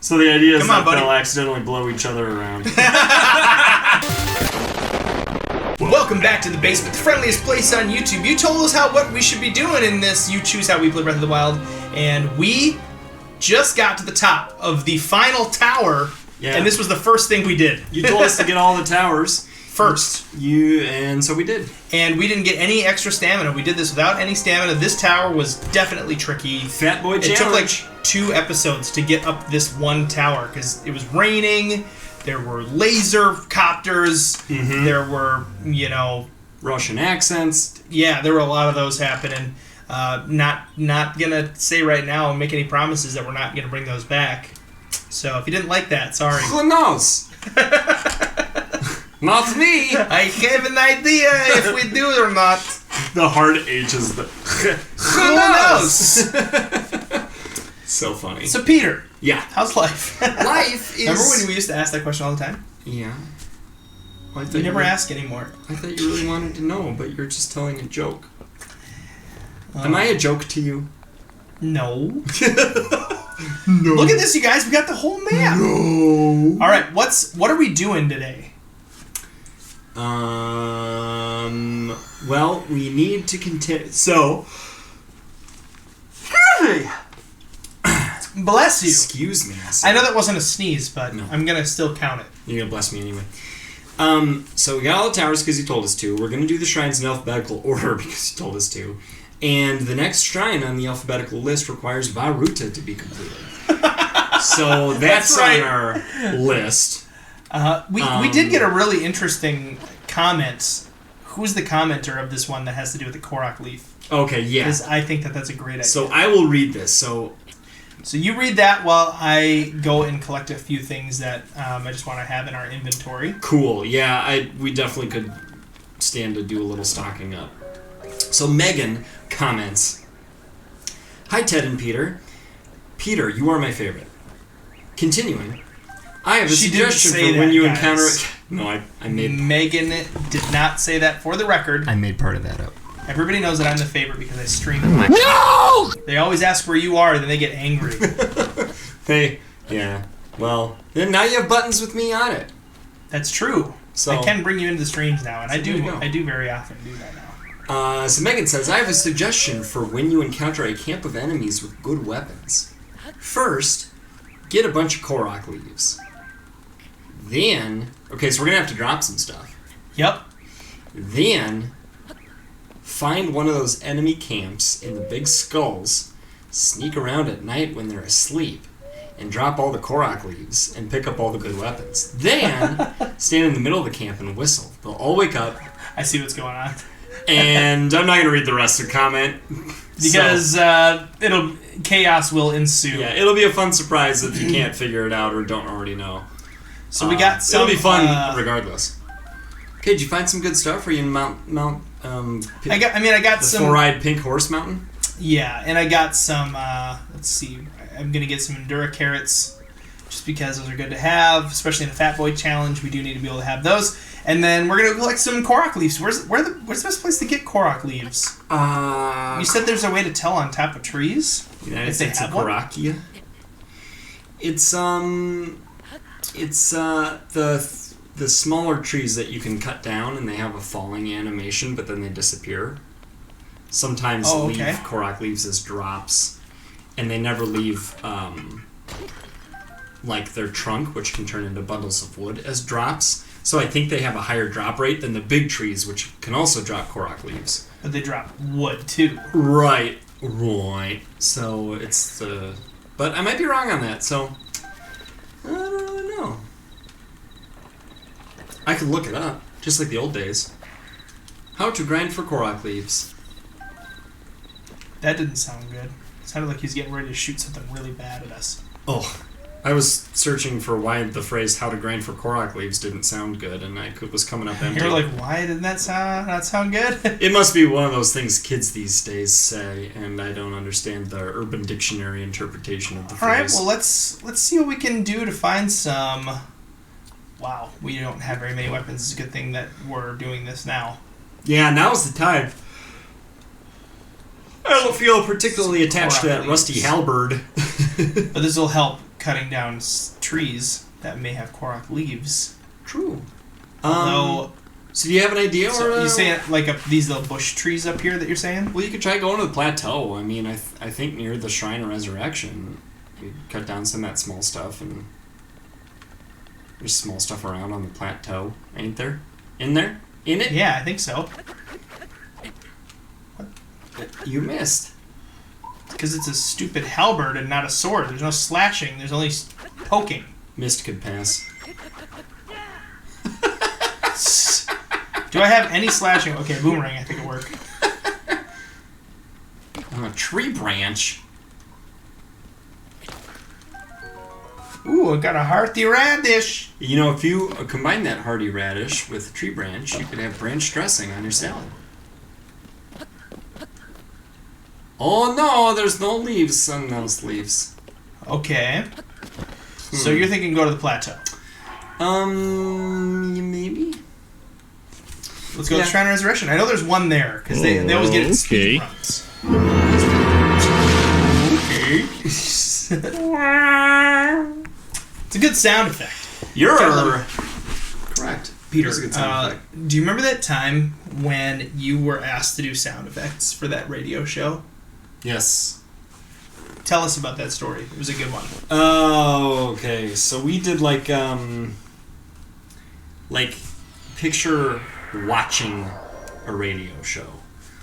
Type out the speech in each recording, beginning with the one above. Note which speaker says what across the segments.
Speaker 1: So the idea is that
Speaker 2: buddy.
Speaker 1: they'll accidentally blow each other around.
Speaker 2: Welcome back to the basement, the friendliest place on YouTube. You told us what we should be doing in this You Choose How We Play Breath of the Wild, and we just got to the top of the final tower, and this was the first thing we did.
Speaker 1: You told us to get all the towers
Speaker 2: first.
Speaker 1: And so we did.
Speaker 2: And we didn't get any extra stamina. We did this without any stamina. This tower was definitely tricky.
Speaker 1: Fat boy challenge.
Speaker 2: It took like 2 episodes to get up this one tower because it was raining. There were laser copters. Mm-hmm. There were,
Speaker 1: Russian accents.
Speaker 2: Yeah, there were a lot of those happening. Not gonna say right now and make any promises that we're not gonna bring those back. So if you didn't like that, sorry.
Speaker 1: Who knows? Not me.
Speaker 2: I have an idea if we do or not.
Speaker 1: The hard H is the...
Speaker 2: Who knows?
Speaker 1: So funny.
Speaker 2: So Peter.
Speaker 1: Yeah.
Speaker 2: How's life?
Speaker 1: Life is...
Speaker 2: Remember when we used to ask that question all the time?
Speaker 1: Yeah. Well,
Speaker 2: you never ask anymore.
Speaker 1: I thought you really wanted to know, but you're just telling a joke. Am I a joke to you?
Speaker 2: No.
Speaker 1: No.
Speaker 2: Look at this, you guys. We got the whole map.
Speaker 1: No.
Speaker 2: All right. What are we doing today?
Speaker 1: Well, we need to continue. So,
Speaker 2: bless you.
Speaker 1: Excuse me.
Speaker 2: I know that wasn't a sneeze, but
Speaker 1: no.
Speaker 2: I'm gonna still count it.
Speaker 1: You're gonna bless me anyway. So we got all the towers because you told us to. We're gonna do the shrines in alphabetical order because you told us to. And the next shrine on the alphabetical list requires Varuta to be completed. So that's
Speaker 2: right.
Speaker 1: on our list.
Speaker 2: We did get a really interesting comment. Who's the commenter of this one that has to do with the Korok Leaf?
Speaker 1: Okay, yeah.
Speaker 2: Because I think that's a great idea.
Speaker 1: So I will read this. So
Speaker 2: you read that while I go and collect a few things that I just want to have in our inventory.
Speaker 1: Cool. Yeah, we definitely could stand to do a little stocking up. So Megan comments, "Hi Ted and Peter. Peter, you are my favorite. Continuing, I have a suggestion for when you encounter... No, I made...
Speaker 2: Megan did not say that for the record.
Speaker 1: I made part of that up.
Speaker 2: Everybody knows that I'm the favorite because I stream.
Speaker 1: No!
Speaker 2: They always ask where you are, then they get angry.
Speaker 1: Yeah. Well, then now you have buttons with me on it.
Speaker 2: That's true.
Speaker 1: So
Speaker 2: I can bring you into the streams now, and
Speaker 1: so
Speaker 2: I do very often do that now.
Speaker 1: So Megan says, I have a suggestion for when you encounter a camp of enemies with good weapons. First, get a bunch of Korok Leaves. Then, okay, so we're going to have to drop some stuff.
Speaker 2: Yep.
Speaker 1: Then, find one of those enemy camps in the big skulls, sneak around at night when they're asleep, and drop all the Korok Leaves and pick up all the good weapons. Then, stand in the middle of the camp and whistle. They'll all wake up.
Speaker 2: I see what's going on.
Speaker 1: And I'm not going to read the rest of the comment.
Speaker 2: Because chaos will ensue.
Speaker 1: Yeah, it'll be a fun surprise if you can't figure it out or don't already know.
Speaker 2: So we got some...
Speaker 1: It'll be fun regardless. Okay, did you find some good stuff? Are you in I got
Speaker 2: some...
Speaker 1: The 4-eyed pink horse mountain?
Speaker 2: Yeah, and I got some, let's see, I'm going to get some Endura carrots just because those are good to have, especially in the Fat Boy Challenge. We do need to be able to have those. And then we're going to collect some Korok Leaves. Where's the best place to get Korok Leaves? You said there's a way to tell on top of trees?
Speaker 1: United States of Korakia. It's the smaller trees that you can cut down and they have a falling animation, but then they disappear. Sometimes leave Korok Leaves as drops, and they never leave like their trunk, which can turn into bundles of wood, as drops. So I think they have a higher drop rate than the big trees, which can also drop Korok Leaves.
Speaker 2: But they drop wood too.
Speaker 1: Right. So it's the... But I might be wrong on that, so... I don't really know. I could look it up, just like the old days. How to grind for Korok Leaves.
Speaker 2: That didn't sound good. It sounded like he's getting ready to shoot something really bad at us.
Speaker 1: Oh, I was searching for why the phrase "how to grind for Korok Leaves" didn't sound good, and I was coming up empty.
Speaker 2: You're like, why didn't that not sound good?
Speaker 1: It must be one of those things kids these days say, and I don't understand the Urban Dictionary interpretation of the phrase.
Speaker 2: All right, well let's see what we can do to find some. Wow, we don't have very many weapons. It's a good thing that we're doing this now.
Speaker 1: Yeah, now's the time. I don't feel particularly attached to that rusty halberd.
Speaker 2: But this will help cutting down trees that may have Korok leaves.
Speaker 1: True.
Speaker 2: Although,
Speaker 1: so do you have an idea?
Speaker 2: so you saying like these little bush trees up here that you're saying?
Speaker 1: Well, you could try going to the plateau. I mean, I think near the Shrine of Resurrection, you cut down some of that small stuff, and there's small stuff around on the plateau, ain't there? In there? In it?
Speaker 2: Yeah, I think so.
Speaker 1: You missed.
Speaker 2: Because it's a stupid halberd and not a sword. There's no slashing. There's only poking.
Speaker 1: Missed could pass.
Speaker 2: Do I have any slashing? Okay, boomerang. I think it'll work.
Speaker 1: On a tree branch.
Speaker 2: Ooh, I got a hearty radish.
Speaker 1: You know, if you combine that hearty radish with a tree branch, you could have branch dressing on your salad. Oh no, there's no leaves on those leaves.
Speaker 2: Okay. So you're thinking go to the plateau?
Speaker 1: Maybe.
Speaker 2: Let's go to Shrine of Resurrection. I know there's one there, because they always get it in speed runs. Okay. It's a good sound effect.
Speaker 1: You're correct.
Speaker 2: Peter,
Speaker 1: It's a good sound effect.
Speaker 2: do you remember that time when you were asked to do sound effects for that radio show?
Speaker 1: Yes.
Speaker 2: Tell us about that story. It was a good one.
Speaker 1: Oh, okay. So we did like picture watching a radio show.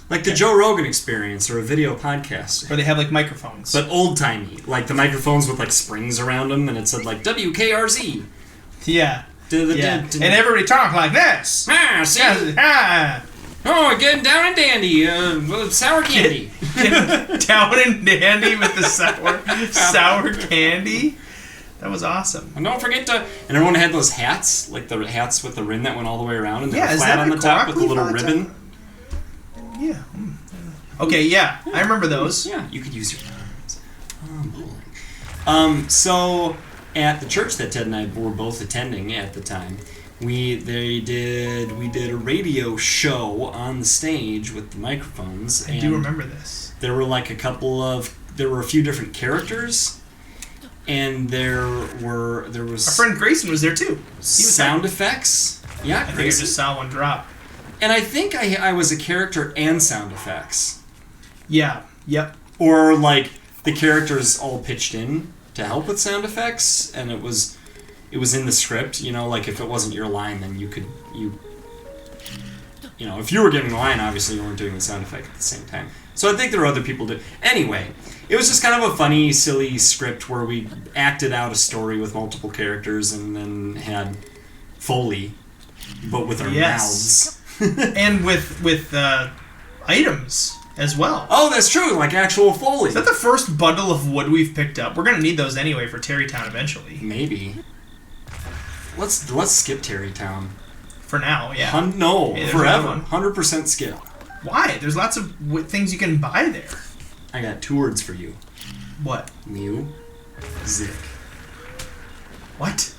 Speaker 1: Like the Joe Rogan Experience or a video podcast.
Speaker 2: Where they have like microphones.
Speaker 1: But old-timey. Like the microphones with like springs around them and it said like WKRZ.
Speaker 2: Yeah.
Speaker 1: And
Speaker 2: And everybody talked like this.
Speaker 1: Ah, see?
Speaker 2: Ah.
Speaker 1: Oh, getting down and dandy. Sour candy.
Speaker 2: Down and dandy with the sour candy. That was awesome.
Speaker 1: And don't forget to... And everyone had those hats. Like the hats with the rim that went all the way around. And they were
Speaker 2: is
Speaker 1: flat
Speaker 2: that
Speaker 1: on
Speaker 2: a
Speaker 1: the top
Speaker 2: Korok
Speaker 1: with a
Speaker 2: leaf
Speaker 1: little
Speaker 2: on the
Speaker 1: ribbon.
Speaker 2: top? Yeah. Okay, yeah. I remember those.
Speaker 1: Yeah, you could use your arms. So at the church that Ted and I were both attending at the time, we did a radio show on the stage with the microphones.
Speaker 2: I do remember this.
Speaker 1: There were like there were a few different characters, and there was
Speaker 2: Our friend Grayson was there too. He was
Speaker 1: sound effects. Yeah,
Speaker 2: I think I
Speaker 1: Grayson.
Speaker 2: just saw one drop.
Speaker 1: And I think I was a character and sound effects.
Speaker 2: Yeah. Yep.
Speaker 1: Or like the characters all pitched in to help with sound effects, and it was in the script. You know, like if it wasn't your line, then you know, if you were giving the line, obviously you weren't doing the sound effect at the same time. So I think there were other people doing. Anyway, it was just kind of a funny, silly script where we acted out a story with multiple characters and then had Foley, but with our mouths.
Speaker 2: And with items as well.
Speaker 1: Oh, that's true, like actual Foley.
Speaker 2: Is that the first bundle of wood we've picked up? We're going to need those anyway for Terrytown eventually.
Speaker 1: Maybe. Let's skip Terrytown.
Speaker 2: For now, yeah.
Speaker 1: Forever. 100% skip.
Speaker 2: Why? There's lots of things you can buy there.
Speaker 1: I got 2 words for you.
Speaker 2: What?
Speaker 1: Music.
Speaker 2: What?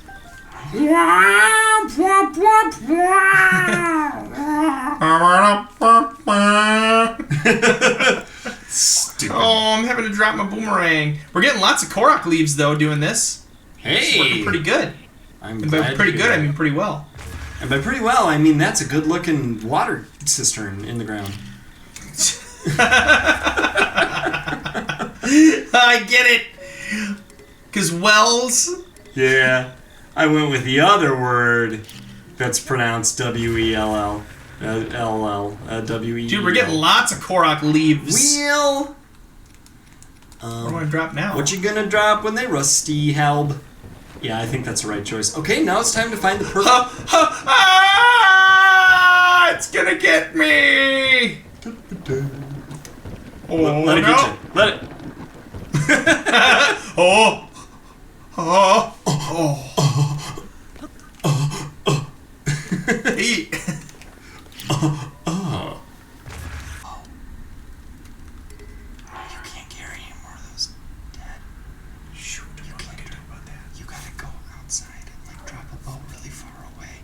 Speaker 1: Stupid.
Speaker 2: Oh, I'm having to drop my boomerang. We're getting lots of Korok leaves though doing this.
Speaker 1: Hey,
Speaker 2: it's working pretty good.
Speaker 1: I'm
Speaker 2: and
Speaker 1: glad
Speaker 2: by pretty
Speaker 1: to
Speaker 2: good,
Speaker 1: hear
Speaker 2: I
Speaker 1: that.
Speaker 2: mean pretty well.
Speaker 1: And by pretty well, I mean that's a good-looking water cistern in the ground.
Speaker 2: I get it. 'Cause wells.
Speaker 1: Yeah, I went with the other word that's pronounced W-E-L-L. W-E-L.
Speaker 2: Dude, we're getting lots of Korok leaves.
Speaker 1: Wheel.
Speaker 2: What do I drop now?
Speaker 1: What you gonna drop when they rusty, Halb? Yeah, I think that's the right choice. Okay, now it's time to find the perfect...
Speaker 2: It's gonna get me! Oh,
Speaker 1: let it get you. Let it.
Speaker 2: Oh! Oh! Oh! Eat!
Speaker 1: You can't carry any more of those dead. Shoot, you can't do about that. You gotta go outside and like drop a boat really far away.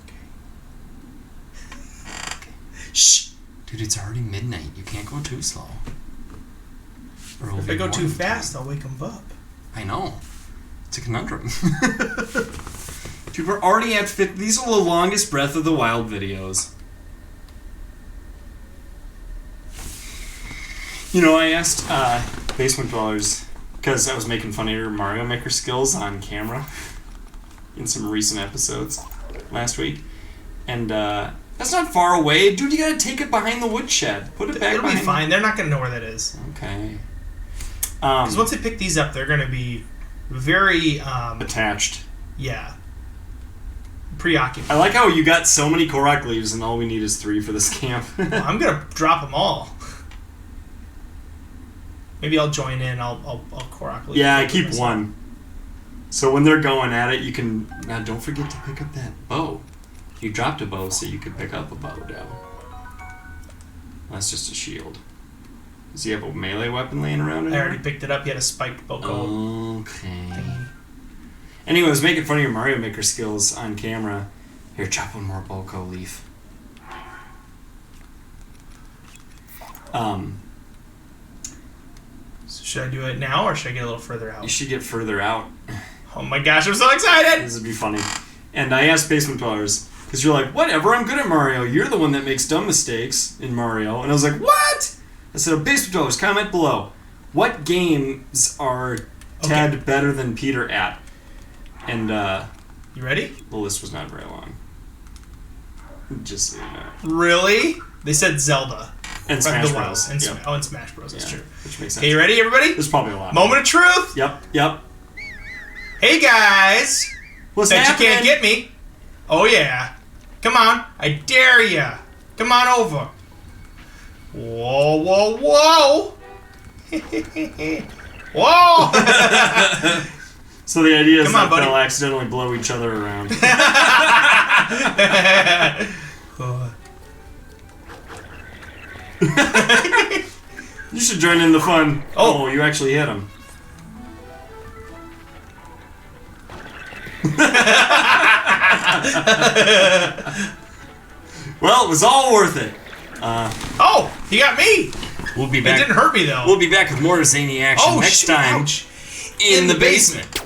Speaker 1: Okay. Shh! Dude, it's already midnight. You can't go too slow.
Speaker 2: If I go too fast, I'll wake them up.
Speaker 1: I know. It's a conundrum. Dude, we're already at 50. These are the longest Breath of the Wild videos. You know, I asked Basement Dwellers, because I was making fun of your Mario Maker skills on camera in some recent episodes last week. And that's not far away. Dude, you gotta take it behind the woodshed. Put it back
Speaker 2: It'll
Speaker 1: behind
Speaker 2: be fine. They're not going to know where that is.
Speaker 1: Okay.
Speaker 2: Because once they pick these up, they're going to be very...
Speaker 1: attached.
Speaker 2: Yeah. Preoccupied.
Speaker 1: I like how you got so many Korok Leaves and all we need is 3 for this camp.
Speaker 2: Well, I'm going to drop them all. Maybe I'll join in. I'll Korok Leaf.
Speaker 1: Yeah, I keep one. So when they're going at it, you can... Now, don't forget to pick up that bow. You dropped a bow, so you could pick up a bow, Deb. That's just a shield. Does he have a melee weapon laying around?
Speaker 2: I already picked it up. He had a spiked Boko.
Speaker 1: Okay. Anyway, I was making fun of your Mario Maker skills on camera. Here, chop one more Boko leaf.
Speaker 2: So should I do it now, or should I get a little further out?
Speaker 1: You should get further out.
Speaker 2: Oh my gosh, I'm so excited!
Speaker 1: This would be funny. And I asked Basement Dwellers, because you're like, whatever, I'm good at Mario. You're the one that makes dumb mistakes in Mario. And I was like, what? I said, Basement Dwellers, comment below. What games are Ted better than Peter at? And
Speaker 2: you ready?
Speaker 1: The list was not very long. Just so you know.
Speaker 2: Really? They said Zelda.
Speaker 1: And Smash Bros.
Speaker 2: And
Speaker 1: Yep.
Speaker 2: and Smash Bros. That's true.
Speaker 1: Which makes sense.
Speaker 2: Okay, you ready, everybody?
Speaker 1: There's probably a lot.
Speaker 2: Moment of truth.
Speaker 1: Yep.
Speaker 2: Hey guys.
Speaker 1: What's
Speaker 2: Bet
Speaker 1: happening?
Speaker 2: you can't get me. Oh yeah. Come on. I dare ya. Come on over. Whoa, whoa, whoa. Whoa.
Speaker 1: So the idea is that
Speaker 2: buddy.
Speaker 1: they'll accidentally blow each other around. You should join in the fun. Oh, you actually hit him. Well, it was all worth it.
Speaker 2: Oh, he got me.
Speaker 1: We'll be back.
Speaker 2: It didn't hurt me though.
Speaker 1: We'll be back with more zany action next time
Speaker 2: ouch.
Speaker 1: in the basement.